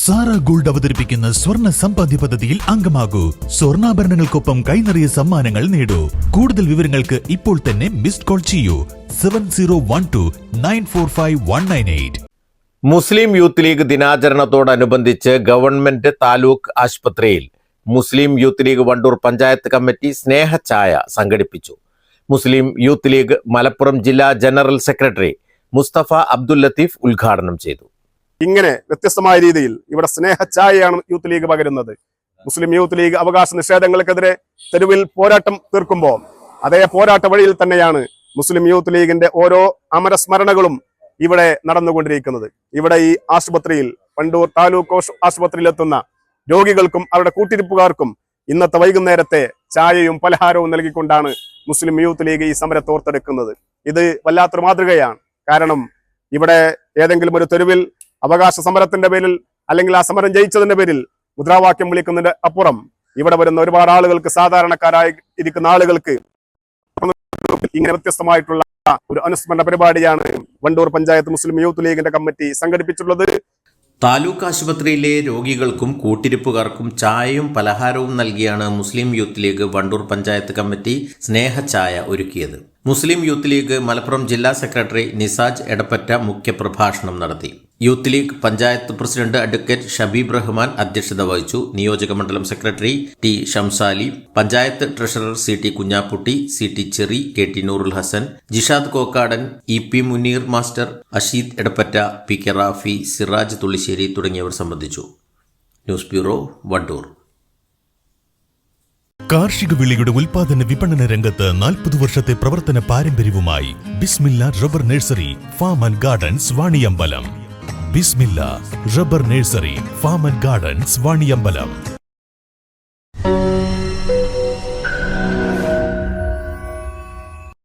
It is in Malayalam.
സാറ ഗോൾഡ് അവതരിപ്പിക്കുന്ന സ്വർണ്ണ സമ്പാദ്യ പദ്ധതിയിൽ അംഗമാകൂ. സ്വർണ്ണാഭരണങ്ങൾക്കൊപ്പം കൈനിറിയ സമ്മാനങ്ങൾ നേടൂ. കൂടുതൽ വിവരങ്ങൾക്ക് ഇപ്പോൾ തന്നെ മിസ്ഡ് കോൾ ചെയ്യൂ 7012945198. മുസ്ലിം യൂത്ത് ലീഗ് ദിനാചരണത്തോടനുബന്ധിച്ച് ഗവൺമെന്റ് താലൂക്ക് ആശുപത്രിയിൽ Muslim Youth League Wandoor panchayat committee Snehachaya സംഘടിപ്പിച്ചു. മുസ്ലിം യൂത്ത് ലീഗ് മലപ്പുറം ജില്ലാ ജനറൽ സെക്രട്ടറി മുസ്തഫ അബ്ദുൽ ലത്തീഫ് ഉദ്ഘാടനം ചെയ്തു. ഇങ്ങനെ വ്യത്യസ്തമായ രീതിയിൽ ഇവിടെ സ്നേഹഛായയാണ് യൂത്ത് ലീഗ് പകരുന്നത്. മുസ്ലിം യൂത്ത് ലീഗ് അവകാശ നിഷേധങ്ങൾക്കെതിരെ തെരുവിൽ പോരാട്ടം തീർക്കുമ്പോൾ അതേ പോരാട്ട വഴിയിൽ തന്നെയാണ് മുസ്ലിം യൂത്ത് ലീഗിന്റെ ഓരോ അമരസ്മരണകളും ഇവിടെ നടന്നുകൊണ്ടിരിക്കുന്നത്. ഇവിടെ ഈ ആശുപത്രിയിൽ വണ്ടൂർ താലൂക്ക് ആശുപത്രിയിലെത്തുന്ന രോഗികൾക്കും അവരുടെ കൂട്ടിരിപ്പുകാർക്കും ഇന്നത്തെ വൈകുന്നേരത്തെ ചായയും പലഹാരവും നൽകിക്കൊണ്ടാണ് മുസ്ലിം യൂത്ത് ലീഗ് ഈ സമരത്തെ ഓർത്തെടുക്കുന്നത്. ഇത് വല്ലാത്തൊരു മാതൃകയാണ്. കാരണം ഇവിടെ ഏതെങ്കിലും ഒരു തെരുവിൽ അവകാശ സമരത്തിന്റെ പേരിൽ അല്ലെങ്കിൽ ആ സമരം ജയിച്ചതിന്റെ പേരിൽ മുദ്രാവാക്യം വിളിക്കുന്നതിന്റെ അപ്പുറം ഇവിടെ വരുന്ന ഒരുപാട് ആളുകൾക്ക്, സാധാരണക്കാരായി ഇരിക്കുന്ന ആളുകൾക്ക് ഇങ്ങനെ വ്യത്യസ്തമായിട്ടുള്ള ഒരു അനുസ്മരണ പരിപാടിയാണ് വണ്ടൂർ പഞ്ചായത്ത് മുസ്ലിം യൂത്ത് ലീഗിന്റെ കമ്മിറ്റി സംഘടിപ്പിച്ചിട്ടുള്ളത്. താലൂക്ക് ആശുപത്രിയിലെ രോഗികൾക്കും കൂട്ടിരിപ്പുകാർക്കും ചായയും പലഹാരവും നൽകിയാണ് Muslim Youth League Wandoor panchayat committee Snehachaya ഒരുക്കിയത്. മുസ്ലിം യൂത്ത് ലീഗ് മലപ്പുറം ജില്ലാ സെക്രട്ടറി നിസാജ് എടപ്പറ്റ മുഖ്യപ്രഭാഷണം നടത്തി. Youth League panchayat president advocate Shabeeb Rahman അധ്യക്ഷത വഹിച്ചു. നിയോജക മണ്ഡലം secretary T Shamsali, panchayat treasurer C T Kunjapputty, C T Cheri, K T Noorul Hassan, Jishad Kokkadan, E P Muneer master, Asheed Edappatta, P K Rafi, Siraj Thullissery തുടങ്ങിയവർ സംബന്ധിച്ചു. News bureau, Wandoor. കാർഷിക വിളയുടെ ഉൽപാദന വിപണന രംഗത്ത് 40 വർഷത്തെ പ്രവർത്തന പാരമ്പര്യവുമായി Bismilla rubber nursery farm and gardens Vaniyambalam. Bismilla rubber nursery farm and gardens Vaniyambalam.